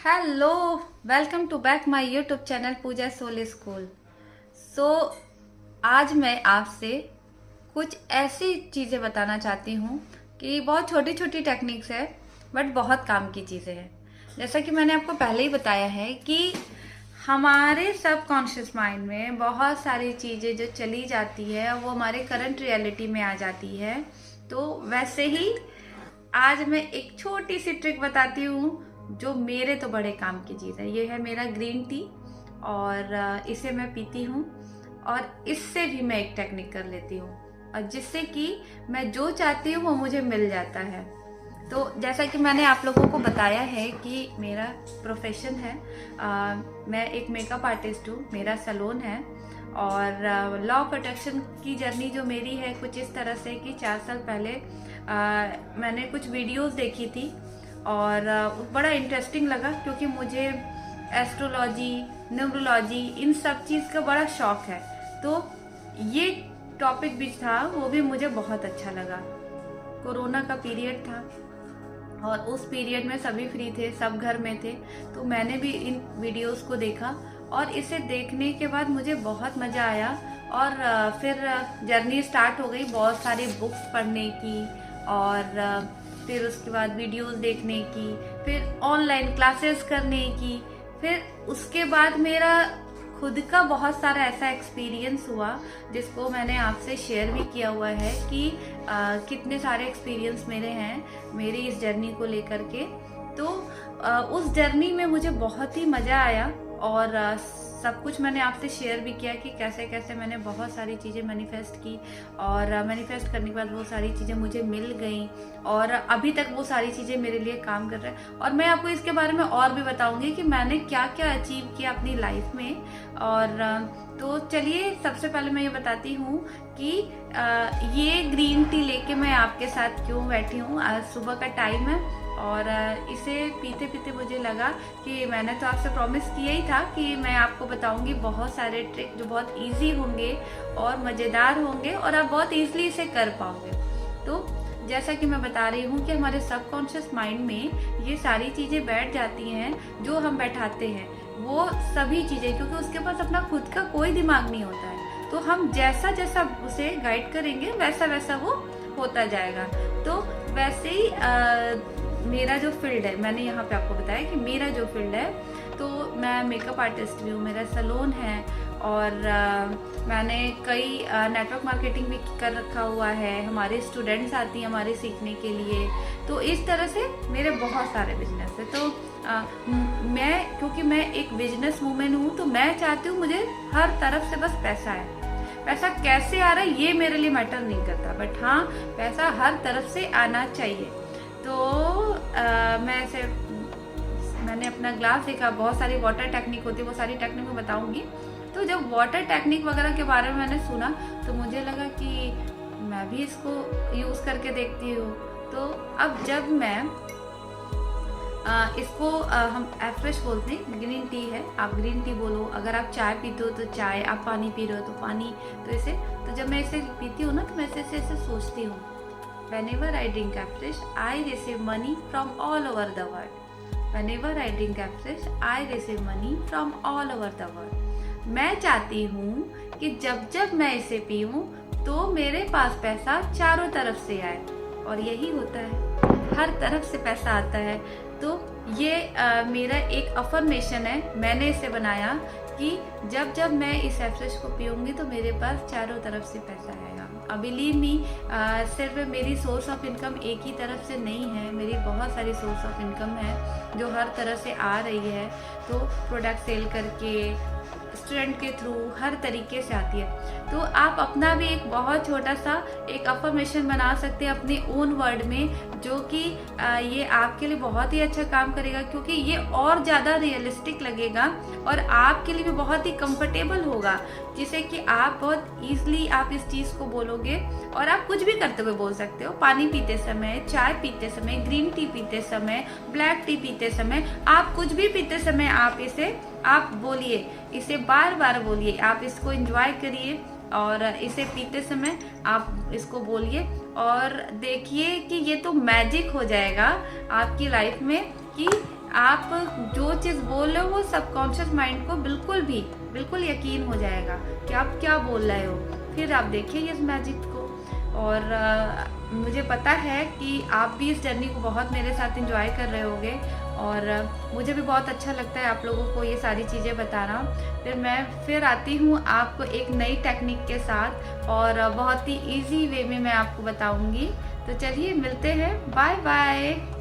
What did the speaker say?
Hello, welcome to back my YouTube channel Pooja Soul School. आज मैं आपसे कुछ ऐसी चीज़ें बताना चाहती हूँ कि बहुत छोटी छोटी टेक्निक्स है बट बहुत काम की चीज़ें हैं। जैसा कि मैंने आपको पहले ही बताया है कि हमारे सबकॉन्शियस माइंड में बहुत सारी चीज़ें जो चली जाती है वो हमारे करंट रियलिटी में आ जाती है। तो वैसे ही आज मैं एक छोटी सी ट्रिक बताती हूँ जो मेरे तो बड़े काम की चीज़ है। ये है मेरा ग्रीन टी और इसे मैं पीती हूँ और इससे भी मैं एक टेक्निक कर लेती हूँ और जिससे कि मैं जो चाहती हूँ वो मुझे मिल जाता है। तो जैसा कि मैंने आप लोगों को बताया है कि मेरा प्रोफेशन है, मैं एक मेकअप आर्टिस्ट हूँ, मेरा सैलून है और लॉ प्रोटेक्शन की जर्नी जो मेरी है कुछ इस तरह से कि 4 साल पहले मैंने कुछ वीडियोस देखी थी और बड़ा इंटरेस्टिंग लगा क्योंकि मुझे एस्ट्रोलॉजी, न्यूमरोलॉजी इन सब चीज़ का बड़ा शौक है। तो ये टॉपिक भी था, वो भी मुझे बहुत अच्छा लगा। कोरोना का पीरियड था और उस पीरियड में सभी फ्री थे, सब घर में थे, तो मैंने भी इन वीडियोस को देखा और इसे देखने के बाद मुझे बहुत मज़ा आया और फिर जर्नी स्टार्ट हो गई बहुत सारी बुक्स पढ़ने की और फिर उसके बाद वीडियोस देखने की, फिर ऑनलाइन क्लासेस करने की, फिर उसके बाद मेरा खुद का बहुत सारा ऐसा एक्सपीरियंस हुआ जिसको मैंने आपसे शेयर भी किया हुआ है कि कितने सारे एक्सपीरियंस मेरे हैं मेरी इस जर्नी को लेकर के। तो उस जर्नी में मुझे बहुत ही मज़ा आया और सब कुछ मैंने आपसे शेयर भी किया कि कैसे कैसे मैंने बहुत सारी चीज़ें मैनिफेस्ट की और मैनिफेस्ट करने के बाद वो सारी चीज़ें मुझे मिल गई और अभी तक वो सारी चीज़ें मेरे लिए काम कर रहा है। और मैं आपको इसके बारे में और भी बताऊंगी कि मैंने क्या क्या अचीव किया अपनी लाइफ में। और तो चलिए सबसे पहले मैं ये बताती हूँ कि ये ग्रीन टी लेके मैं आपके साथ क्यों बैठी हूँ। आज सुबह का टाइम है और इसे पीते पीते मुझे लगा कि मैंने तो आपसे प्रॉमिस किया ही था कि मैं आपको बताऊंगी बहुत सारे ट्रिक जो बहुत इजी होंगे और मज़ेदार होंगे और आप बहुत ईजिली इसे कर पाओगे। तो जैसा कि मैं बता रही हूँ कि हमारे सबकॉन्शियस माइंड में ये सारी चीज़ें बैठ जाती हैं जो हम बैठाते हैं, वो सभी चीज़ें, क्योंकि उसके पास अपना खुद का कोई दिमाग नहीं होता है। तो हम जैसा जैसा उसे गाइड करेंगे वैसा वैसा वो होता जाएगा। तो वैसे ही मेरा जो फील्ड है, मैंने यहाँ पे आपको बताया कि मेरा जो फील्ड है, तो मैं मेकअप आर्टिस्ट भी हूँ, मेरा सैलून है और मैंने कई नेटवर्क मार्केटिंग भी कर रखा हुआ है। हमारे स्टूडेंट्स आती हैं हमारे सीखने के लिए। तो इस तरह से मेरे बहुत सारे बिजनेस है। तो क्योंकि मैं एक बिजनेस वूमेन हूँ तो मैं चाहती हूँ मुझे हर तरफ से बस पैसा है। पैसा कैसे आ रहा है ये मेरे लिए मैटर नहीं करता, बट हाँ पैसा हर तरफ से आना चाहिए। तो मैंने अपना ग्लास देखा, बहुत सारी वाटर टेक्निक होती है, वो सारी टेक्निक मैं बताऊंगी। तो जब वाटर टेक्निक वगैरह के बारे में मैंने सुना तो मुझे लगा कि मैं भी इसको यूज़ करके देखती हूँ। तो अब जब मैं इसको हम एफ्रेश बोलते हैं, ग्रीन टी है, आप ग्रीन टी बोलो, अगर आप चाय पीते हो तो चाय, आप पानी पी रहे हो तो पानी। तो जब मैं इसे पीती हूँ ना तो मैं ऐसे सोचती हूँ, whenever I drink Afresh, I receive money from all over the world. Whenever I drink Afresh, I receive money from all over the world. मैं चाहती हूँ कि जब जब मैं इसे पीऊँ तो मेरे पास पैसा चारों तरफ से आए, और यही होता है, हर तरफ से पैसा आता है। तो ये मेरा एक अफर्मेशन है, मैंने इसे बनाया कि जब जब मैं इस एफ्रेश को पीऊँगी तो मेरे पास चारों तरफ से पैसा आएगा। बिलीव मी, सिर्फ मेरी सोर्स ऑफ इनकम एक ही तरफ से नहीं है, मेरी बहुत सारी सोर्स ऑफ इनकम है जो हर तरह से आ रही है। तो प्रोडक्ट सेल करके, स्टूडेंट के थ्रू, हर तरीके से आती है। तो आप अपना भी एक बहुत छोटा सा एक अफर्मेशन बना सकते हैं अपने ओन वर्ड में, जो कि ये आपके लिए बहुत ही अच्छा काम करेगा क्योंकि ये और ज़्यादा रियलिस्टिक लगेगा और आपके लिए भी बहुत ही कंफर्टेबल होगा, जिससे कि आप बहुत ईजिली आप इस चीज़ को बोलोगे और आप कुछ भी करते हुए बोल सकते हो। पानी पीते समय, चाय पीते समय, ग्रीन टी पीते समय, ब्लैक टी पीते समय, आप कुछ भी पीते समय आप इसे आप बोलिए, इसे बार बार बोलिए, आप इसको एंजॉय करिए और इसे पीते समय आप इसको बोलिए और देखिए कि ये तो मैजिक हो जाएगा आपकी लाइफ में कि आप जो चीज़ बोल रहे हो वो सबकॉन्शियस माइंड को बिल्कुल यकीन हो जाएगा कि आप क्या बोल रहे हो। फिर आप देखिए इस मैजिक को। और मुझे पता है कि आप भी इस जर्नी को बहुत मेरे साथ एंजॉय कर रहे होगे, और मुझे भी बहुत अच्छा लगता है आप लोगों को ये सारी चीज़ें बताना। फिर आती हूँ आपको एक नई टेक्निक के साथ, और बहुत ही इजी वे में मैं आपको बताऊँगी। तो चलिए मिलते हैं, बाय बाय।